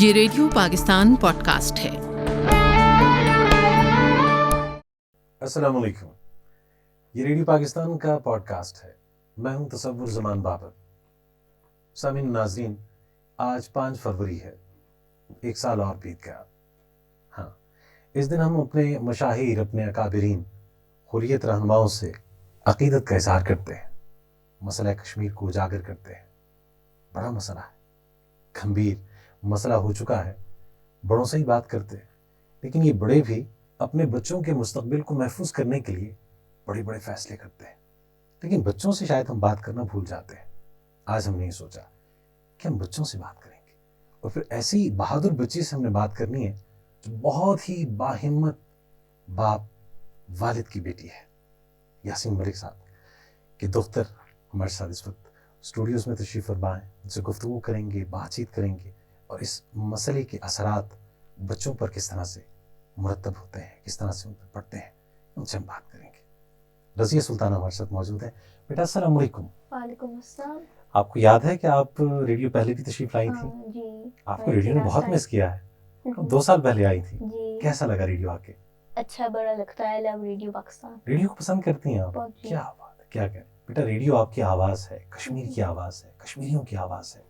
یہ radio Pakistan podcast ہے۔ السلام علیکم، یہ ریڈیو پاکستان کا پوڈکاسٹ ہے۔ میں ہوں تصور زمان بابر۔ سامعین ناظرین، آج 5 فروری ہے، ایک سال اور بیت گیا۔ ہاں، اس دن ہم اپنے مشاہیر، اپنے اکابرین، حریت رہنماؤں سے عقیدت کا اظہار کرتے ہیں، مسئلہ کشمیر کو اجاگر کرتے ہیں۔ بڑا مسئلہ ہے، گھمبیر مسئلہ ہو چکا ہے، بڑوں سے ہی بات کرتے ہیں، لیکن یہ بڑے بھی اپنے بچوں کے مستقبل کو محفوظ کرنے کے لیے بڑے بڑے فیصلے کرتے ہیں، لیکن بچوں سے شاید ہم بات کرنا بھول جاتے ہیں۔ آج ہم نے سوچا کہ ہم بچوں سے بات کریں گے، اور پھر ایسی بہادر بچی سے ہم نے بات کرنی ہے جو بہت ہی باہمت باپ والد کی بیٹی ہے، یاسین ملک صاحب کے دختر ہمارے ساتھ اس وقت اسٹوڈیوز میں تشریف فرما ہیں۔ ان سے گفتگو کریں گے، بات چیت کریں گے، اور اس مسئلے کے اثرات بچوں پر کس طرح سے مرتب ہوتے ہیں، کس طرح سے ان پر پڑتے ہیں، ان سے ہم بات کریں گے۔ رضیہ سلطانہ ہمارے ساتھ موجود ہیں۔ بیٹا السلام علیکم۔ وعلیکم السلام۔ آپ کو یاد ہے کہ آپ ریڈیو پہلے بھی تشریف لائی تھی؟ جی، آپ کو ریڈیو نے بہت مس کیا ہے۔ 2 سال پہلے آئی تھی، جی، کیسا لگا ریڈیو آ کے؟ اچھا بڑا لگتا ہے، لو ریڈیو پاکستان۔ ریڈیو کو پسند کرتی ہیں آپ؟ جی۔ کیا بات ہے، کیا کہیں بیٹا، ریڈیو آپ کی آواز ہے، کشمیر کی آواز ہے، کشمیریوں کی آواز ہے۔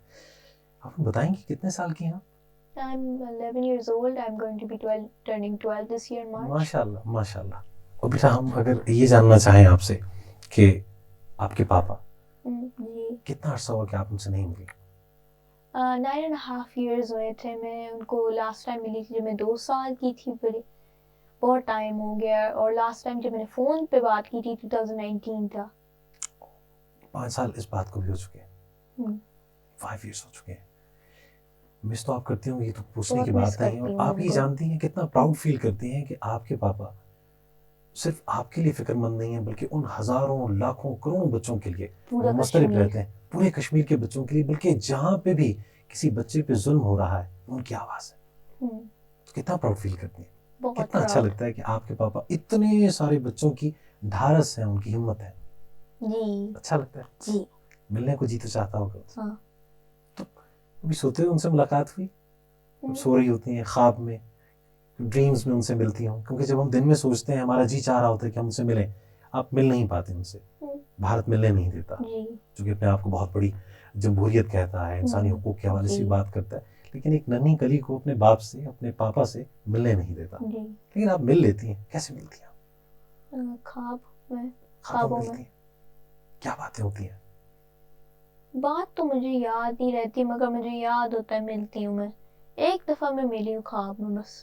آپ بتائیں گے کتنے سال کی ہیں آپ؟ I'm 11 years old. I'm going to be turning 12 this year in March. ماشاء اللہ ماشاء اللہ۔ اور بیٹا ہم اگر یہ جاننا چاہیں آپ سے کہ آپ کے پاپا جی، کتنا عرصہ ہوا کہ آپ ان سے نہیں ملی؟ 9.5 years ہوئے تھے۔ میں ان کو لاسٹ ٹائم ملی تھی جب میں 2 سال کی تھی، پھر بہت ٹائم ہو گیا، اور لاسٹ ٹائم جب میں نے فون پہ بات کی تھی 2019 تھا۔ 5 سال اس بات کو بھی ہو چکے ہیں، 5 years ہو چکے ہیں۔ مس تو آپ کرتی ہوں، یہ تو پوچھنے کی بات نہیں، اور آپ یہ جانتی ہیں کتنا پراؤڈ فیل کرتی ہیں کہ آپ کے پاپا صرف آپ کے لیے فکر مند نہیں ہیں، بلکہ ان ہزاروں لاکھوں کروڑوں بچوں کے لیے مسترب رہتے ہیں، پورے کشمیر کے بچوں کے لیے، بلکہ جہاں پہ بھی کسی بچے پہ ظلم ہو رہا ہے ان کی آواز ہے۔ تو کتنا پراؤڈ فیل کرتی ہیں، کتنا اچھا لگتا ہے کہ آپ کے پاپا اتنے سارے بچوں کی ڈھارس ہے، ان کی ہمت ہے۔ جی، اچھا لگتا ہے جی، ملنے کو جی تو چاہتا ہوگا۔ ہاں۔ تو ابھی سوتے ہوئے ان سے ملاقات ہوئی؟ سو رہی ہوتی ہیں خواب میں، ڈریمز میں ان سے ملتی ہوں؟ کیونکہ جب ہم دن میں سوچتے ہیں ہمارا جی چاہ رہا ہوتا ہے کہ ہم ان سے ملیں، آپ مل نہیں پاتے ان سے، بھارت ملنے نہیں دیتا، جو کہ اپنے آپ کو بہت بڑی جمہوریت کہتا ہے، انسانی حقوق کے حوالے سے بات کرتا ہے، لیکن ایک ننھی کلی کو اپنے باپ سے، اپنے پاپا سے ملنے نہیں دیتا۔ لیکن آپ مل لیتی ہیں، کیسے ملتی ہیں؟ خوابوں میں ملتی ہیں؟ کیا باتیں ہوتی ہیں؟ بات تو مجھے یاد نہیں رہتی، مگر مجھے یاد ہوتا ہے ملتی ہوں میں۔ ایک دفعہ میں ملی ہوں خواب میں، بس۔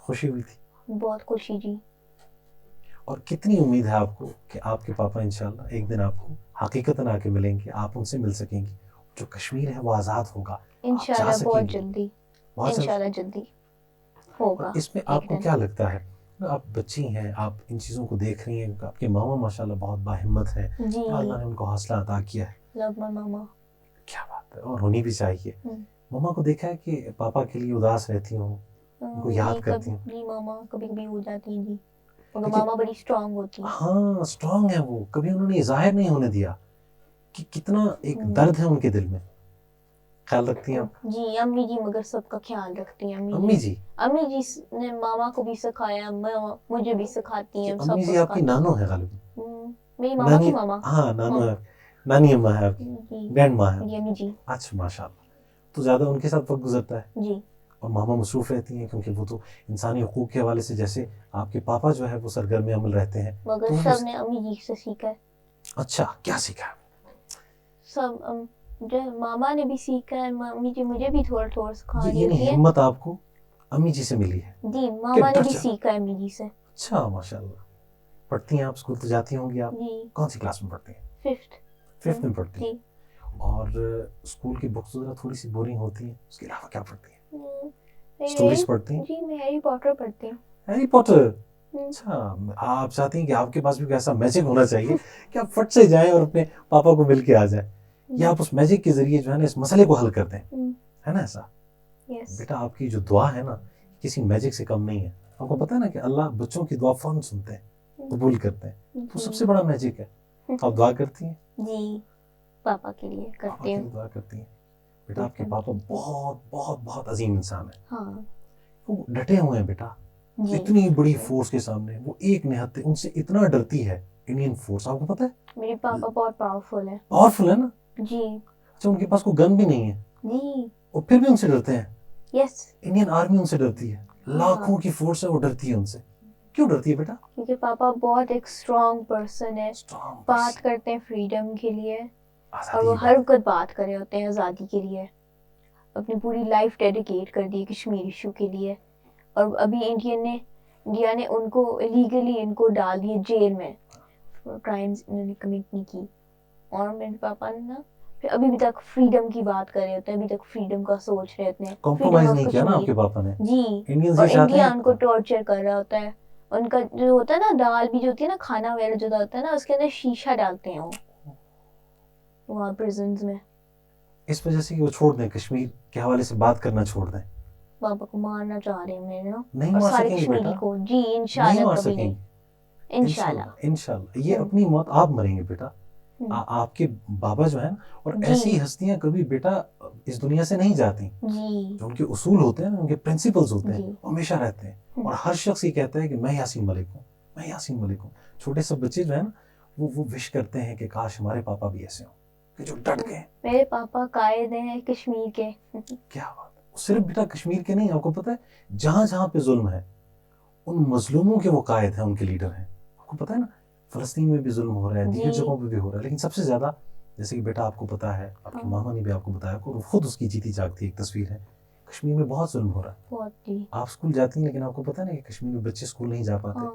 خوشی ہوئی تھی؟ بہت خوشی، جی۔ اور کتنی امید ہے آپ کو کہ آپ کے پاپا انشاءاللہ ایک دن آپ کو حقیقتاً آ کے ملیں گے، آپ ان سے مل سکیں گی، جو کشمیر ہے وہ آزاد ہوگا انشاءاللہ بہت جلدی، انشاءاللہ جلدی ہوگا۔ اس میں آپ کو کیا لگتا ہے؟ آپ بچی ہیں، آپ ان چیزوں کو دیکھ رہی ہیں، آپ کے ماما ماشاءاللہ بہت باہمت ہے، اللہ نے ان کو حوصلہ عطا کیا ہے۔ لو مائی ماما۔ کیا بات ہے، اور ہونی بھی چاہیے۔ ماما کو دیکھا ہے کہ پاپا کے لیے اداس رہتی ہوں، ان کو یاد کرتی ہوں؟ جی، ماما کبھی کبھی ہو جاتی ہیں، جی، مگر ماما بڑی اسٹرانگ ہوتی ہیں۔ ہاں اسٹرانگ ہے وہ، کبھی انہوں نے ظاہر نہیں ہونے دیا کہ کتنا ایک درد ہے ان کے دل میں۔ خیال رکھتی ہیں آپ؟ جی، امی جی مگر سب کا خیال رکھتی ہیں۔ امی جی نے ماما کو بھی سکھایا، مجھے بھی سکھاتی ہیں۔ امی جی آپ کی نانو ہے غالباً؟ میری ماما کی ماما۔ ہاں نانو ہے، نانی اماں ہے آپ کی، گرینڈ ماں ہے۔ جی امی جی۔ اچھا ماشاء اللہ، تو زیادہ ان کے ساتھ وقت گزرتا ہے؟ جی۔ اور ماما مصروف رہتی ہیں کیونکہ وہ تو انسانی حقوق کے حوالے سے، جیسے آپ کے پاپا جو ہے وہ سرگرم عمل رہتے ہیں، مگر سب نے امی جی سے سیکھا ہے۔ اچھا، کیا سیکھا؟ سب جو ماما نے بھی سیکھا ہے، امی جی مجھے بھی تھوڑا تھوڑا سکھا دیتی ہیں۔ یعنی ہمت آپ کو امی جی سے ملی ہے؟ جی، ماما نے بھی سیکھا ہے امی جی سے۔ اچھا ماشاء اللہ۔ پڑھتی ہیں آپ، اسکول تو جاتی ہوں گی آپ؟ جی۔ کون سی کلاس میں پڑھتی ہیں؟ 5th میں پڑھتی ہیں؟ اور اسکول کی بکس وغیرہ تھوڑی سی بورنگ ہوتی ہیں، اس کے علاوہ کیا پڑھتی ہیں؟ اسٹوریز پڑھتی ہیں؟ جی، میں ہیری پوٹر پڑھتی ہوں۔ Harry Potter? اچھا، آپ چاہتی ہیں کہ آپ کے پاس بھی ایسا میجک ہونا چاہیے کہ آپ فٹ سے جائیں اور اپنے پاپا کو مل کے آ جائیں، یا آپ اس میجک کے ذریعے جو ہے نا اس مسئلے کو حل کر دیں، ہے نا ایسا؟ بیٹا آپ کی جو دعا ہے نا کسی میجک سے کم نہیں ہے۔ آپ کو پتہ ہے نا کہ اللہ بچوں کی دعا فوراً سنتے ہیں، قبول کرتے ہیں، تو سب سے بڑا میجک ہے۔ آپ دعا کرتی ہیں؟ جی، پاپا کے لیے کرتی ہوں۔ دعا کرتی ہیں؟ بیٹا آپ کے پاپا بہت بہت بہت عظیم انسان ہیں. ہاں وہ ڈٹے ہوئے ہیں بیٹا, جی اتنی بڑی فورس کے سامنے وہ ایک نہتے, ان سے اتنا ڈرتی ہے انڈین فورس. آپ کو پتا ہے میرے پاپا بہت پاورفل ہے. پاورفل ہے نا. جی اچھا ان کے پاس کوئی گن بھی نہیں ہے جی اور پھر بھی ان سے ڈرتے ہیں. یس انڈین آرمی ان سے ڈرتی ہے, لاکھوں کی فورس ہے وہ ڈرتی ہے ان سے. کیوں ڈرتی ہے بیٹا؟ کیونکہ پاپا بہت ایک اسٹرانگ پرسن ہے, Strong بات person. کرتے ہیں فریڈم کے لیے, اور آزادی وہ کی ہر بات. وقت بات کر رہے ہوتے ہیں آزادی کے لیے. اپنی پوری لائف ڈیڈیکیٹ کر دی کشمیر ایشو کے لیے. اور ابھی انڈیا نے ان کو لیگلی ان کو ڈال دیے جیل میں, کرائمز انہوں نے کمٹ نہیں کی. اور میرے پاپا نے نا پھر ابھی بھی تک فریڈم کی بات کر رہے ہوتے ہیں, ابھی تک فریڈم کا سوچ رہے ہوتے ہیں. کمپرومائز نہیں کیا نا آپ کے پاپا نے. جی, انڈینز اور یہ چاہتے انڈیا ہیں ان کو ٹارچر کر رہا ہوتا ہے. ان کا جو ہوتا ہے نا دال بھی جو ہوتی ہے نا, کھانا وغیرہ جو ہوتا ہے نا, اس کے اندر شیشہ ڈالتے ہیں وہ وہاں پرزنز میں. اس وجہ سے کہ وہ چھوڑ دیں, کشمیر کے حوالے سے بات کرنا چھوڑ دیں. پاپا کو مارنا چاہ رہے ہیں میرے نا, نہیں اور مار سارے سکیں گے کشمیری بیٹا, کو. جی نہیں انشاءاللہ مار کبھی سکیں نہیں. گے. انشاءاللہ انشاءاللہ یہ اپنی موت آپ مریں گے بیٹا. آپ کے بابا جو ہیں, اور ایسی ہستیاں کبھی بیٹا اس دنیا سے نہیں جاتی. جی جو ان کے اصول ہوتے ہیں, ان کے پرنسپلز ہوتے ہیں, جی. وہ ہمیشہ رہتے ہیں. اور ہر شخص یہ کہتا ہے کہ میں یاسین ملک ہوں, میں یاسین ملک ہوں. چھوٹے سے بچے جو ہیں نا, وہ وش کرتے ہیں کہ کاش ہمارے پاپا بھی ایسے ہوں, کہ جو ڈٹ گئے. میرے پاپا قائد ہیں کشمیر کے. کیا بات ہے. صرف بیٹا کشمیر کے نہیں, آپ کو پتا ہے جہاں جہاں پہ ظلم ہے ان مظلوموں کے وہ قائد ہیں, ان کے لیڈر ہیں. آپ کو پتا ہے نا فلسطین میں بھی ظلم ہو رہا ہے, دیگر جگہوں پہ بھی ہو رہا ہے, لیکن سب سے زیادہ جیسے کہ بیٹا آپ کو پتا ہے, آپ کی ماما نے بھی آپ کو بتایا, خود اس کی جیتی جاگتی ایک تصویر ہے, کشمیر میں بہت ظلم ہو رہا ہے. بہت جی. آپ اسکول جاتی ہیں لیکن آپ کو پتا ہے نا کہ کشمیر میں بچے اسکول نہیں جا پاتے.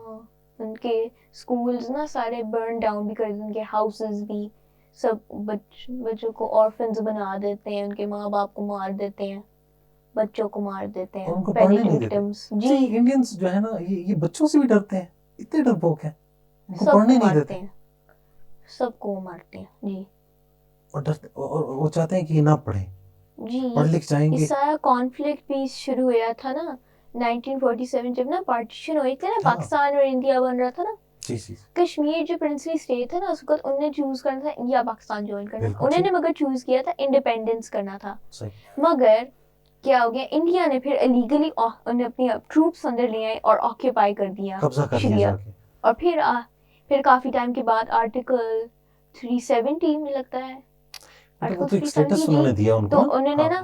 ان کے اسکولز نا سارے برن ڈاؤن بھی کر دیتے, ان کے ہاؤسز بھی, سب بچوں کو آرفنز بنا دیتے ہیں, ان کے ماں باپ کو مار دیتے ہیں, بچوں کو مار دیتے ہیں. اور ان کو پڑھنے نہیں دیتے. جی انڈینز جو ہے نا یہ بچوں سے بھی ڈرتے ہیں, اتنے ڈرپوک ہیں, ان کو سب پڑھنے کو نہیں مارتے دیتے. ہیں, سب کو مارتے ہیں. جی اور وہ چاہتے ہیں کہ یہ نہ پڑھیں, جی. پڑھ لکھ جائیں یہ گے. سارا کانفلکٹ بھی شروع ہوا تھا نا 1947 جب نا پارٹیشن ہوئی تھی نا, پاکستان اور انڈیا بن رہا تھا نا. جی جی. کشمیر جو پرنسلی اسٹیٹ تھا نا, اس وقت انہوں نے چوز کرنا تھا انڈیا پاکستان جوائن کرنا. بالکل انہوں ٹھیک. نے مگر چوز کیا تھا انڈیپینڈنس کرنا تھا. صحیح. مگر کیا ہو گیا, انڈیا نے پھر الیگلی انہیں اپنی ٹروپس اندر لے آئے اور آکیوپائی کر دیا, قبضہ کر لیا جا کے. اور پھر کافی ٹائم کے بعد آرٹیکل 370 میں لگتا ہے, وہ تو ایک سٹیٹس انہوں نے دیا ان کو, تو انہوں نے نا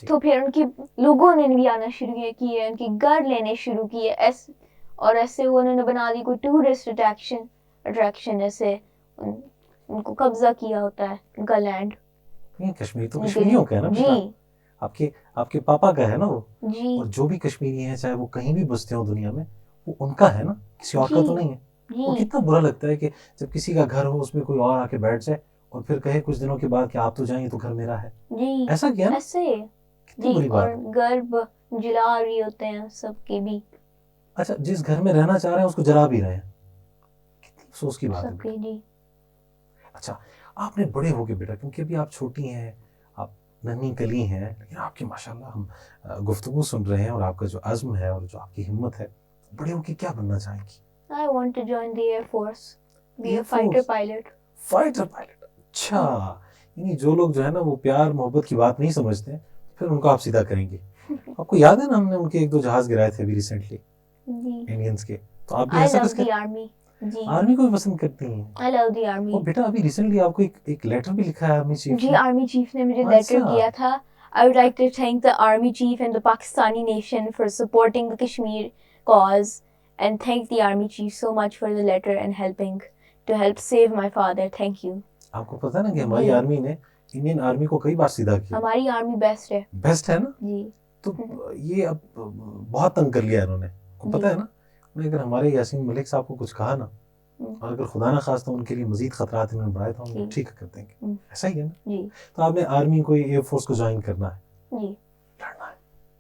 تو پھر ان کی لوگوں نے بھی آنا شروع کیے, ان کی گھر لینے شروع کیے, اور ایسے انہوں نے بنا دی کوئی ٹورسٹ اٹریکشن, ایسے ان کو قبضہ کیا ہوتا ہے ان کا لینڈ. کشمیر تو کشمیریوں کا ہے نا بیٹا, آپ کے پاپا کا ہے نا وہ. جی. اور جو بھی کشمیری ہیں چاہے وہ کہیں بھی بستے ہوں دنیا میں, وہ ان کا ہے نا, کسی اور کا تو نہیں ہے. وہ کتنا برا لگتا ہے کہ جب کسی کا گھر ہو اس میں کوئی اور آ کے بیٹھ جائے اور پھر کہے کچھ دنوں کے بعد کہ آپ تو جائیں, تو گھر میرا ہے. جی ایسا کیا نا, ایسے کتنی بری بات. اور گھر جلا رہی ہوتے ہیں سب کے بھی. اچھا جس گھر میں رہنا چاہ رہے ہیں اس کو جلا بھی رہے ہیں, کتنی افسوس کی بات ہے. جی. اچھا آپ نے بڑے ہو گئے بیٹا, کیونکہ ابھی آپ چھوٹی ہیں, آپ ننھی کلی ہیں, لیکن آپ کی ماشاءاللہ ہم گفتگو سن رہے ہیں, اور آپ کا جو عزم ہے اور جو آپ کی ہمت ہے, بڑے ہو کے کیا بننا چاہیں گی؟ I want to join the Air Force, be a fighter pilot. Fighter pilot. اچھا, یعنی جو لوگ جو ہے نا وہ پیار محبت کی بات نہیں سمجھتے, پھر ان کو آپ سیدھا کریں گے. آپ کو یاد ہے نا ہم نے ان کے 1-2 جہاز گرائے تھے ابھی ریسنٹلی انڈینز کے, تو آپ بھی ایسا کچھ کرتے ہیں؟ آرمی کو بھی پسند کرتی ہیں. I love the army. اور بیٹا ابھی ریسنٹلی آپ کو ایک لیٹر بھی لکھا ہے آرمی چیف. جی آرمی چیف نے مجھے لیٹر کیا تھا. I would like to thank the army chief and the Pakistani nation for supporting the Kashmir cause, and thank the army chief so much for the letter and to help save my father. Thank you. آپ کو پتا ہے نا کہ ہماری army نے Indian army کو کئی بار سیدھا کیا. ہماری آرمی بیسٹ ہے. بیسٹ ہے نا. جی. تو یہ اب بہت تنگ کر لیا انہوں نے, کو پتا ہے نا, اگر ہمارے یاسین ملک صاحب کو کچھ کہا نا, اور اگر خدا نہ خواستہ ان کے لیے مزید خطرات انہوں نے بڑھائے تو ہم ٹھیک کر دیں گے. ایسا ہی ہے نا. تو آپ نے آرمی کو, ایئر فورس کو جوائن کرنا ہے, جی, لڑنا ہے,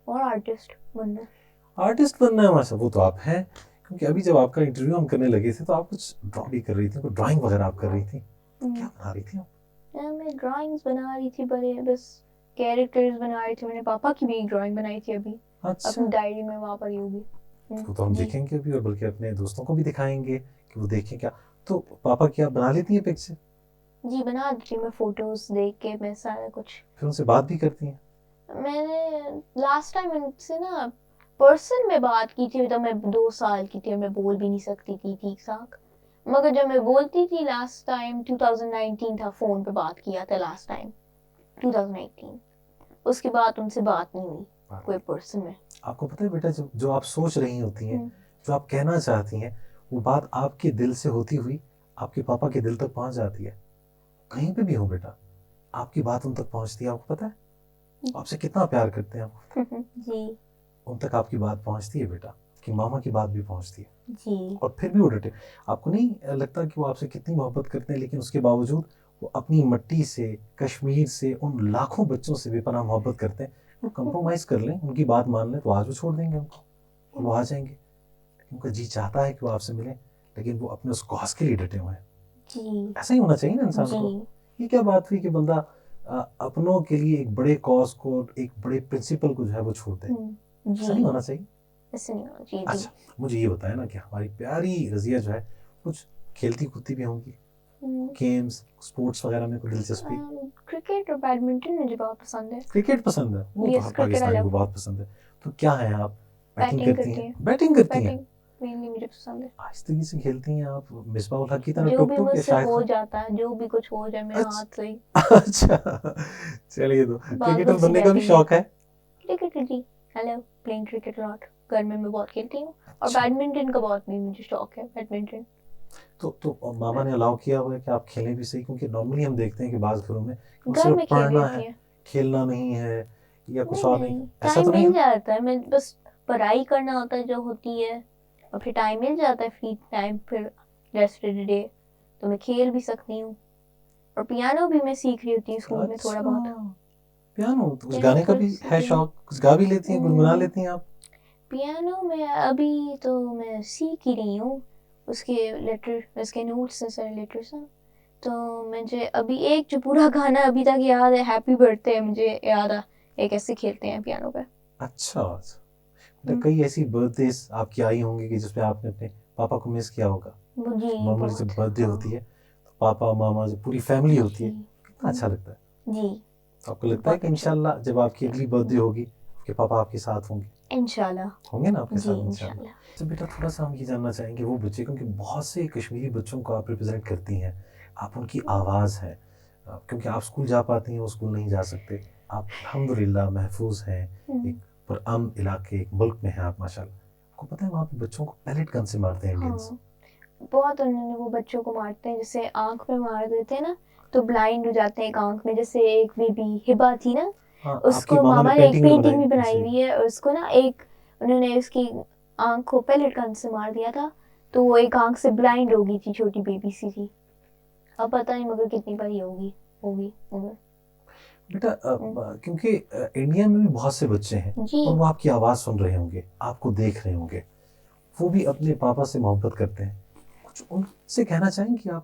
اور آرٹسٹ بننا ہے. آرٹسٹ بننا ہے ماشاء, وہ تو آپ ہیں, کیونکہ ابھی جب آپ کا انٹرویو ہم کرنے لگے تھے تو آپ کچھ ڈرا بھی کر رہی تھی, کوئی ڈرائنگ وغیرہ آپ کر رہی تھی. کیا بنا رہی تھی آپ؟ میں ڈرائنگس بنا رہی تھی, بس کیریکٹرز بنا رہی تھی. میں نے پاپا کی بھی ایک ڈرائنگ بنائی تھی ابھی اپنی ڈائری میں, وہاں پر ہی ہوگی. تو ہم دیکھیں گے ابھی, اور بلکہ اپنے دوستوں کو بھی دکھائیں گے کہ وہ دیکھیں کیا. تو پاپا کیا بنا لیتی ہیں پکچر؟ جی بنا دیتی ہوں میں، فوٹوز دیکھ کے میں سارا کچھ. پھر ان سے بات بھی کرتی ہیں؟ میں نے لاسٹ ٹائم ان سے نا پرسن میں بات کی تھی، تو میں 2 سال کی تھی اور میں بول بھی نہیں سکتی تھی ٹھیک ٹھاک. مگر جب میں بولتی تھی لاسٹ ٹائم 2019 تھا، فون پہ بات کیا تھا لاسٹ ٹائم 2019. اس کے بعد ان سے بات نہیں ہوئی کوئی پرسن میں. آپ کو پتہ ہے بیٹا، جو آپ سوچ رہی ہوتی ہیں، جو آپ کہنا چاہتی ہیں، وہ بات آپ کے دل سے ہوتی ہوئی آپ کے پاپا کے دل تک پہنچ جاتی ہے. کہیں پہ بھی ہو بیٹا، آپ کی بات ان تک پہنچتی ہے. آپ کو پتہ ہے آپ سے کتنا پیار کرتے ہیں آپ. جی ان تک آپ کی بات پہنچتی ہے بیٹا، کہ ماما کی بات بھی پہنچتی ہے. جی. اور پھر بھی وہ ڈٹے. آپ کو نہیں لگتا کہ وہ آپ سے کتنی محبت کرتے ہیں، لیکن اس کے باوجود وہ اپنی مٹی سے، کشمیر سے، ان لاکھوں بچوں سے بے پناہ محبت کرتے ہیں. وہ کمپرومائز کر لیں، ان کی بات مان لیں، تو آج وہ چھوڑ دیں گے ان کو اور وہ آ جائیں گے. ان کا جی چاہتا ہے کہ وہ آپ سے ملیں، لیکن وہ اپنے اس کاز کے لیے ڈٹے ہوئے ہیں. جی ایسا ہی ہونا چاہیے نا انسان کو. یہ کیا بات ہوئی کہ بندہ اپنوں کے لیے ایک بڑے کاز کو، ایک بڑے پرنسپل کو جو ہے وہ چھوڑ دے. ایسا نہیں ہونا چاہیے. اچھا مجھے یہ بتایا نا کہ ہماری پیاری رضیہ جو ہے کچھ کھیلتی کودتی بھی ہوں گی، گیمز اسپورٹس وغیرہ میں کوئی دلچسپی؟ کرکٹ اور بیڈمنٹن مجھے بہت پسند ہے. کرکٹ پسند ہے؟ وہ تو ہر پاکستانی کو بہت پسند ہے. تو کیا ہے آپ بیٹنگ کرتی ہیں؟ بیٹنگ کرتی ہیں مینلی مجھے پسند ہے. آہستگی سے کھیلتی ہیں آپ مصباح الحق کی طرح؟ جو بھی مجھ سے ہو جاتا ہے، جو بھی کچھ ہو جائے میرے ہاتھ سے. اچھا چلیے. تو کرکٹر بننے کا بھی شوق ہے؟ کرکٹ جی، آئی لو پلینگ کرکٹ لاٹ. گھر میں بہت کھیلتی ہوں. اور بیڈمنٹن کا بہت بھی مجھے شوق ہے، بیڈمنٹن. تو ماما نے الاؤ کیا ہوا ہے کہ آپ کھیلیں بھی صحیح؟ کیونکہ نارملی ہم دیکھتے ہیں کہ بعض گھروں میں گھر میں پڑھنا ہے، کھیلنا نہیں ہے، یا کچھ اور نہیں. ایسا تو نہیں؟ مل جاتا ہے، میں بس پڑھائی کرنا ہوتا ہے جو ہوتی ہے، اور پھر ٹائم مل جاتا ہے فری ٹائم. پھر ریسٹ ڈے تو میں کھیل بھی سکتی ہوں. اور پیانو بھی میں سیکھ رہی ہوتی ہوں اسکول میں تھوڑا بہت. پیانو تو کچھ گانے کا بھی ہے شوق؟ کچھ گا بھی لیتی ہیں، گنگنا لیتی ہیں آپ؟ پیانو میں ابھی تو میں سیکھ ہی رہی ہوں. اس کے نوٹس ہیں، سارے لیٹرس ہیں. تو مجھے ابھی ایک جو پورا گانا ابھی تک یاد ہے، ہیپی برتھ ڈے، مجھے یاد ہے ایک ایسے کھیلتے ہیں پیانو پہ. اچھا کئی ایسی برتھ ڈیز آپ کی آئی ہوں گی کہ جس پہ آپ نے اپنے پاپا کو مس کیا ہوگا. نارملی جب برتھ ڈے ہوتی ہے تو پاپا ماما جو پوری فیملی ہوتی ہے، کتنا اچھا لگتا ہے. جی آپ کو لگتا ہے کہ انشاءاللہ جب آپ کی اگلی برتھ ڈے ہوگی آپ کے پاپا آپ کے ساتھ ہوں گے؟ انشاءاللہ ہوں گے نا آپ کے ساتھ انشاءاللہ. تو بیٹا تھوڑا سا ہم یہ جاننا چاہیں گے وہ بچے، کیونکہ بہت سے کشمیری بچوں کو آپ ریپرزینٹ کرتی ہیں، آپ ان کی آواز ہے، کیونکہ آپ اسکول جا پاتی ہیں، وہ اسکول نہیں جا سکتے. آپ الحمدللہ محفوظ ہیں، ایک پرامن علاقے، ایک ملک میں ہیں آپ ماشاءاللہ. آپ کو پتہ ہے وہاں پہ بچوں کو پیلٹ گن سے مارتے ہیں انڈینس. بہت انہوں نے وہ بچوں کو مارتے ہیں، جیسے آنکھ میں مار دیتے ہیں نا تو بلائنڈ ہو جاتے ہیں ایک آنکھ میں. جیسے ایک بیبی ہبا تھی نا، اس کو ماما نے ایک پینٹنگ بھی بنائی ہوئی ہے، اور اس کو نا انہوں نے اس کی آنکھ کو پیلٹ گن سے مار دیا تھا، تو وہ ایک آنکھ سے بلائنڈ ہو گئی تھی، چھوٹی بیبی سی تھی. اب پتہ نہیں مگر کتنی باری ہوگی مگر. بیٹا کیونکہ انڈیا میں بھی بہت سے بچے ہیں اور وہ آپ کی آواز سن رہے ہوں گے، آپ کو دیکھ رہے ہوں گے، وہ بھی اپنے پاپا سے محبت کرتے ہیں. کچھ ان سے کہنا چاہیں کہ آپ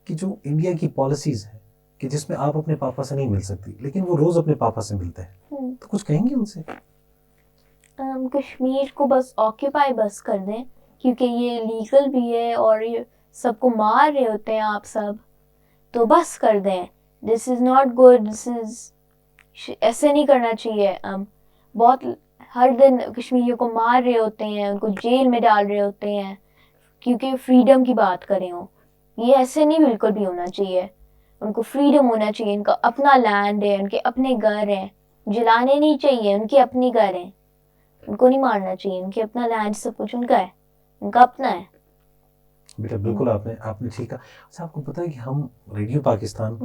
کی جو انڈیا کی پالیسیز ہیں کہ جس میں آپ اپنے پاپا سے نہیں مل سکتی لیکن وہ روز اپنے پاپا سے ملتے ہیں، تو کچھ کہیں گے ان سے؟ کشمیر کو بس آکیوپائی بس کر دیں، کیونکہ یہ لیگل بھی ہے اور یہ سب کو مار رہے ہوتے ہیں آپ سب، تو بس کر دیں. دس از ناٹ گڈ، ایسے نہیں کرنا چاہیے. بہت ہر دن کشمیریوں کو مار رہے ہوتے ہیں، ان کو جیل میں ڈال رہے ہوتے ہیں کیونکہ فریڈم کی بات کریں ہو. یہ ایسے نہیں بالکل بھی ہونا چاہیے. ان کو فریڈم ہونا چاہیے، ان کا اپنا لینڈ ہے، ان کے اپنے گھر ہیں، جلانے نہیں چاہیے. ان کے اپنے گھر ہیں، ان کو نہیں مارنا چاہیے. ان کے اپنا لینڈ، سب کچھ ان کا ہے، ان کا اپنا ہے. بیٹا بالکل آپ نے ٹھیک کہا. اچھا آپ کو پتہ ہے کہ ہم ریڈیو پاکستان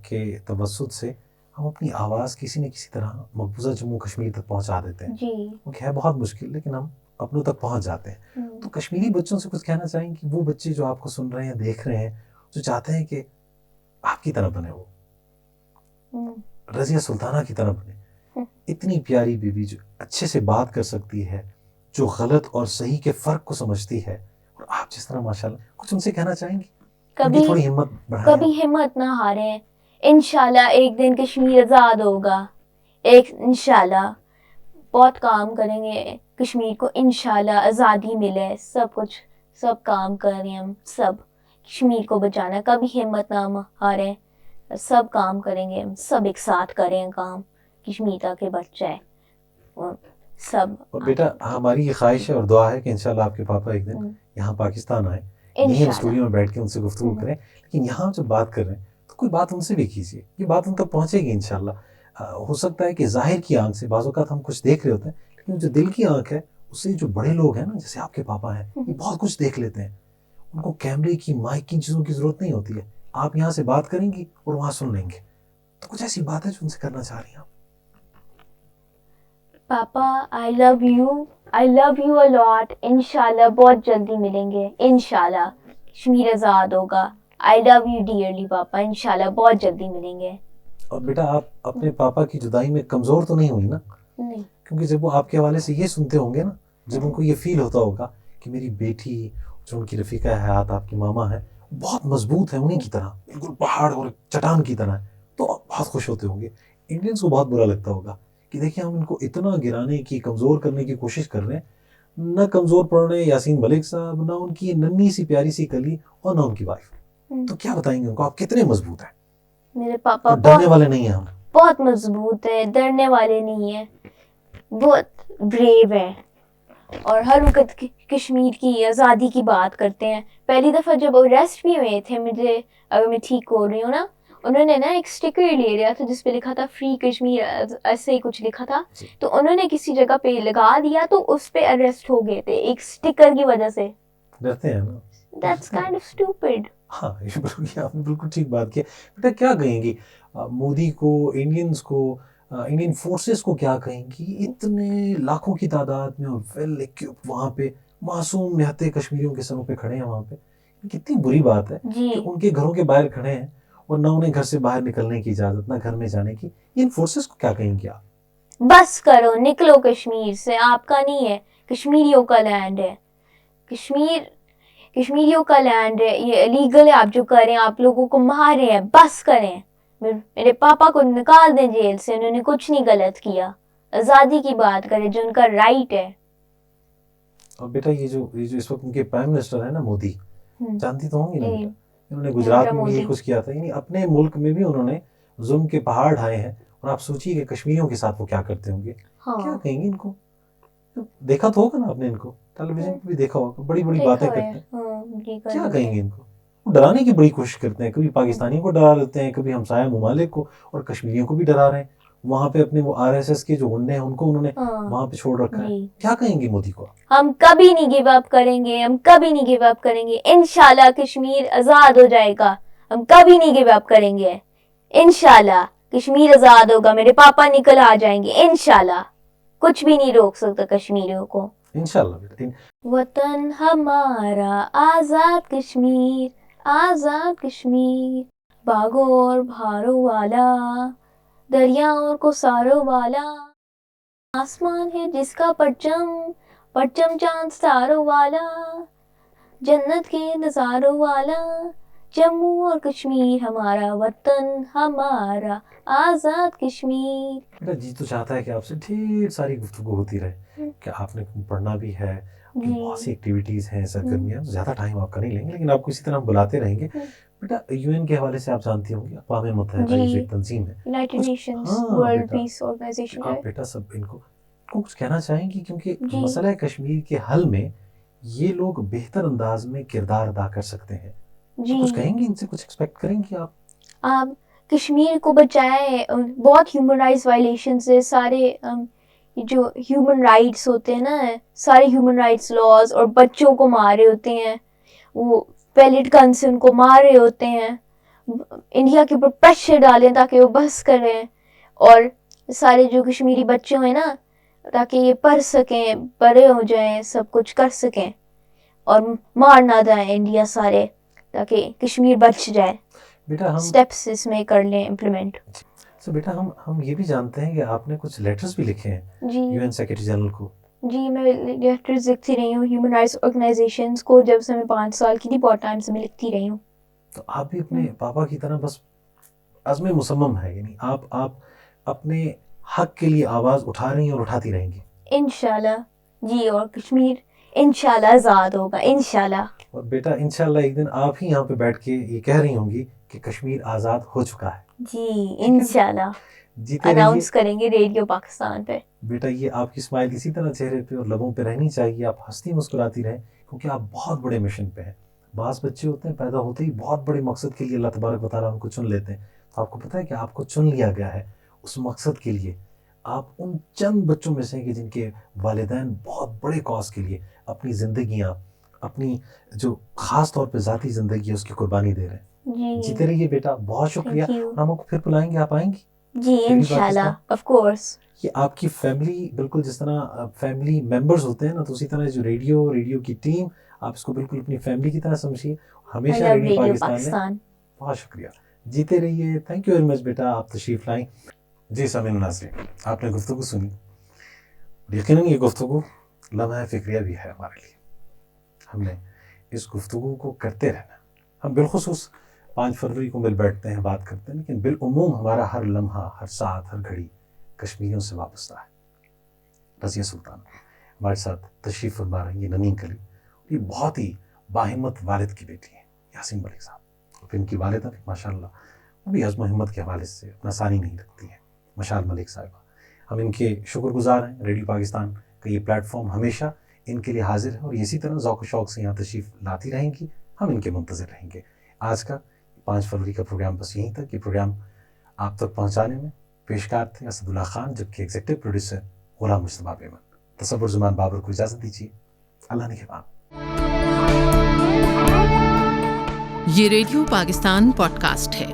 کے توسط سے ہم اپنی آواز کسی نہ کسی طرح مقبوضہ جموں کشمیر تک پہنچا دیتے ہیں. کیونکہ ہے بہت مشکل لیکن ہم اپنوں تک پہنچ جاتے ہیں. تو کشمیری بچوں سے کچھ کہنا چاہیں کہ وہ بچے جو آپ کو سن رہے ہیں، دیکھ رہے ہیں، جو چاہتے ہیں کہ آپ کی طرح بنے، وہ رضیہ سلطانہ کی طرح بنے، اتنی پیاری بیوی جو اچھے سے بات کر سکتی ہے، جو غلط اور صحیح کے فرق کو سمجھتی ہے، اور آپ جس طرح ماشاءاللہ. کچھ ان سے کہنا چاہیں گے؟ تھوڑی ہمت بڑھائیں، کبھی ہمت نہ ہاریں. انشاءاللہ ایک دن کشمیر آزاد ہوگا. انشاءاللہ بہت کام کریں گے کشمیر کو، انشاءاللہ آزادی ملے. سب کام کر رہے ہیں ہم سب کشمیر کو بچانا. کبھی ہمت نہ ہاریں, سب کام کریں گے, ہم سب ایک ساتھ کریں کام, کشمیر تاکہ بچ جائے اور سب. اور بیٹا ہماری یہ خواہش ہے اور دعا ہے کہ انشاءاللہ آپ کے پاپا ایک دن یہاں پاکستان آئیں, یہیں اسٹوڈیو میں بیٹھ کے ان سے گفتگو کریں. لیکن یہاں جب بات کر رہے ہیں تو کوئی بات ان سے بھی کیجیے, یہ بات ان تک پہنچے گی انشاءاللہ. ہو سکتا ہے کہ ظاہر کی آنکھ سے بعض اوقات ہم کچھ دیکھ رہے ہوتے ہیں, لیکن جو دل کی آنکھ ہے اس سے جو بڑے لوگ ہیں نا, جیسے آپ کے پاپا ہیں, یہ بہت کچھ دیکھ لیتے ہیں. ان کو کیمرے کی, مائک کی چیزوں کی ضرورت نہیں ہوتی ہے. آپ یہاں سے بات کریں گی اور وہاں سن لیں گے. تو کچھ ایسی بات ہے جو ان سے کرنا چاہ رہی ہیں آپ؟ پاپا آئی لو یو اے لاٹ. انشاءاللہ بہت جلدی ملیں گے, انشاءاللہ کشمیر آزاد ہوگا. آئی لو یو ڈیئرلی پاپا, انشاءاللہ بہت جلدی ملیں گے. اور بیٹا آپ اپنے پاپا کی جدائی میں کمزور تو نہیں ہوئی نا؟ نہیں. کیونکہ جب وہ آپ کے حوالے سے یہ سنتے ہوں گے نا, جب ان کو یہ فیل ہوتا ہوگا کہ میری بیٹی جو ان کی رفیقہ حیات آپ کی ماما ہے بہت مضبوط ہے, انہیں کی طرح بالکل پہاڑ اور چٹان کی طرح ہے, تو آپ بہت خوش ہوتے ہوں گے. انڈینس کو بہت برا لگتا ہوگا کہ دیکھیں ہم ان کو اتنا گرانے کی, کمزور کرنے کی کوشش کر رہے ہیں. نہ کمزور پڑ رہے ہیں یاسین ملک صاحب, نہ ان کی ننھی سی پیاری سی کلی, اور نہ ان کی وائف. تو کیا بتائیں گے ان کو, آپ کتنے مضبوط ہیں؟ میرے پاپا ڈرنے والے نہیں ہیں ہم. بہت مضبوط ہے, ڈرنے والے نہیں ہیں, بہت بریو ہیں, اور ہر وقت کشمیر کی آزادی کی بات کرتے ہیں. پہلی دفعہ جب اریسٹ بھی ہوئے تھے, مجھے اگر میں ٹھیک ہو رہی ہوں نا, انہوں نے نا ایک اسٹیکر لے لیا تھا جس پہ لکھا تھا فری کشمیر, ایسے ہی کچھ لکھا تھا, تو انہوں نے کسی جگہ پہ لگا دیا تو اس پہ اریسٹ ہو گئے تھے ایک اسٹیکر کی وجہ سے. ڈرتے ہیں نا. That's kind of stupid. ہاں یہ آپ نے بالکل ٹھیک بات کی. بیٹا کیا کہیں گی مودی کو, انڈینز کو, انڈین فورسز کو کیا کہیں گی, اتنے لاکھوں کی تعداد میں اور ویل ایکوپڈ وہاں پہ معصوم نہتے کشمیریوں کے سروں پہ کھڑے ہیں وہاں پہ. کتنی بری بات ہے کہ ان کے گھروں کے باہر کھڑے ہیں اور نہ انہیں گھر سے باہر نکلنے کی اجازت, نہ گھر میں جانے کی. ان فورسز کو کیا کہیں گے آپ؟ بس کرو, نکلو کشمیر سے, آپ کا نہیں ہے, کشمیریوں کا لینڈ ہے. کشمیریوں کا لینڈ ہے, یہ لیگل ہے آپ جو کریں, آپ لوگوں کو مار رہے ہیں, بس کریں. میرے پاپا کو نکال دیں جیل سے, انہوں نے کچھ نہیں غلط کیا. آزادی کی بات کریں جو ان کا رائٹ ہے. اور بیٹا یہ جو اس وقت ان کے پرائم منسٹر ہے نا مودی, جانتی تو ہوں گی نا بیٹا, انہوں نے گجرات میں بھی یہی کچھ کیا تھا. یعنی اپنے ملک میں بھی انہوں نے ظلم کے پہاڑ ڈھائے ہیں, اور آپ سوچیے کہ کشمیریوں کے ساتھ وہ کیا کرتے ہوں گے. کیا کہیں گے ان کو؟ دیکھا تو ہوگا نا آپ نے ان کو, ٹیلی ویژن پہ بھی دیکھا ہوگا, بڑی بڑی باتیں کرتے ہیں. کیا کہیں گے ان کو؟ ڈرانے کی بڑی کوشش کرتے ہیں, کبھی پاکستانیوں کو ڈرا دیتے ہیں, کبھی ہمسایہ ممالک کو, اور کشمیریوں کو بھی ڈرا رہے ہیں. وہاں پہ اپنے وہ RSS کے جو گنڈے ہیں ان کو انہوں نے وہاں پہ چھوڑ رکھا ہے. کیا کہیں گے مودی کو؟ ہم کبھی نہیں گیو اپ کریں گے, ہم کبھی نہیں گیو اپ کریں گے. انشاءاللہ کشمیر آزاد ہو جائے گا, ہم کبھی نہیں گیو اپ کریں گے. انشاءاللہ کشمیر آزاد ہوگا, میرے پاپا نکل آ جائیں گے, انشاءاللہ کچھ بھی نہیں روک سکتا کشمیریوں کو. انشاءاللہ بیٹا. وطن ہمارا آزاد کشمیر, آزاد کشمیر, باغوں اور بہاروں والا, دریاؤں کو ساروں والا, آسمان ہے جس کا پرچم, پرچم چاند ستاروں والا, جنت کے نظاروں والا, جموں اور کشمیر ہمارا, وطن ہمارا آزاد کشمیر. بیٹا جی تو چاہتا ہے کہ آپ سے ڈھیر ساری گفتگو ہوتی رہے, کہ آپ نے پڑھنا بھی ہے, بہت سی ایکٹیویٹیز ہیں, سرگرمیاں, زیادہ ٹائم آپ کا نہیں لیں گے, لیکن آپ کو اسی طرح بلاتے رہیں گے. بیٹا UN کے حوالے سے آپ جانتی ہوں گی, اقوام متحدہ یہ جو ایک تنظیم ہے, United Nations World Peace Organisation, آپ بیٹا سب ان کو کچھ کہنا چاہیں گی, کیونکہ مسئلہ کشمیر کے حل میں یہ لوگ بہتر انداز میں کردار ادا کر سکتے ہیں. کچھ کہیں گی ان سے, کچھ ایکسپیکٹ کریں گی آپ؟ آپ کشمیر کو بچائیں, بہت ہیومن رائٹس وائلیشنز ہے, سارے جو ہیومن رائٹس ہوتے ہیں نا, سارے ہیومن رائٹس لاز, اور بچوں کو مار رہے ہوتے ہیں, وہ پیلٹ گن سے ان کو مار رہے ہوتے ہیں. انڈیا کے اوپر پریشر ڈالیں تاکہ وہ بس کریں, اور سارے جو کشمیری بچے ہیں نا, تاکہ یہ پڑھ سکیں, بڑے ہو جائیں, سب کچھ کر سکیں, اور مار نہ دیں انڈیا سارے, تاکہ کشمیر بچ جائے. بیٹا ہم سٹیپس اس میں کر لیں امپلیمنٹ. بیٹا ہم یہ بھی جانتے ہیں کہ آپ نے کچھ لیٹرز بھی لکھے ہیں UN سیکرٹری جنرل کو. جی میں لیٹرز لکھتی رہی ہوں ہیومن رائٹس آرگنائزیشنز کو, جب سے میں 5 سال کی تھی, بہت ٹائم سے میں لکھتی رہی ہوں. تو آپ بھی اپنے پاپا کی طرح بس عزم مصمم ہے, یعنی آپ اپنے حق کے لیے آواز اٹھا رہی ہیں اور اٹھاتی رہیں گی. انشاءاللہ جی, اور کشمیر انشاءاللہ آزاد ہوگا, انشاءاللہ. اور بیٹا انشاءاللہ ایک دن آپ ہی یہاں پہ بیٹھ کے یہ کہہ رہی ہوں گی کہ کشمیر آزاد ہو چکا ہے. جی انشاءاللہ جیتے رہیے اناؤنس کریں گے ریڈیو پاکستان پہ. بیٹا, یہ آپ کی اسمائل اسی طرح چہرے پہ اور لبوں پہ رہنی چاہیے, آپ ہنستی مسکراتی رہیں, کیونکہ آپ بہت بڑے مشن پہ ہیں. بعض بچے ہوتے ہیں پیدا ہوتے ہی بہت بڑے مقصد کے لیے اللہ تبارک و تعالیٰ ان کو چن لیتے ہیں. تو آپ کو پتہ ہے کہ آپ کو چن لیا گیا ہے اس مقصد کے لیے. آپ ان چند بچوں میں سے ہیں کہ جن کے والدین بہت بڑے کاز کے لیے اپنی زندگیاں, اپنی جو خاص طور پہ ذاتی زندگی ہے اس کی قربانی دے رہے ہیں. جی جیتے رہیے بیٹا, بہت شکریہ. Thank you. ہم آپ کو پھر بلائیں گے, آپ آئیں گی. جی انشاءاللہ آف کورس. یہ آپ کی فیملی, بالکل جس طرح فیملی ممبرز ہوتے ہیں نا, تو اسی طرح جو ریڈیو کی ٹیم, آپ اس کو بالکل اپنی فیملی کی طرح سمجھیے. ہمیشہ ریڈیو پاکستان میں. بہت شکریہ, جیتے رہیے. تھینک یو ویری مچ بیٹا, آپ تشریف لائیں. جی سامعین ناظرین, آپ نے گفتگو سنی. یقیناً یہ گفتگو لمحہ فکریہ بھی ہے ہمارے لیے. ہم نے اس گفتگو کو کرتے رہنا. ہم بالخصوص 5 فروری کو مل بیٹھتے ہیں, بات کرتے ہیں, لیکن بالعموم ہمارا ہر لمحہ, ہر ساعت, ہر گھڑی کشمیریوں سے وابستہ ہے. رضیہ سلطان ہمارے ساتھ تشریف فرما رہے ہیں, یہ ننین کلی. یہ بہت ہی باہمت والد کی بیٹی ہیں, یاسین ملک صاحب. اور پھر ان کی والدہ بھی ماشاءاللہ, وہ بھی عزم و ہمت کے حوالے سے اپنا ثانی نہیں رکھتی ہیں, مشال ملک صاحبہ. ہم ان کے شکر گزار ہیں. ریڈیو پاکستان کا یہ پلیٹ فارم ہمیشہ ان کے لیے حاضر ہے, اور اسی طرح ذوق و شوق سے یہاں تشریف لاتی رہیں گی. ہم ان کے منتظر رہیں گے. آج کا 5 فروری کا پروگرام بس یہیں تک. یہ پروگرام آپ تک پہنچانے میں پیشکار تھے اسد اللہ خان, جبکہ ایگزیکٹو پروڈیوسر غلام مصطفیٰ پیمن. تصور زمان بابر کو اجازت دیجیے. اللہ نگہبان. یہ ریڈیو پاکستان پوڈ کاسٹ ہے.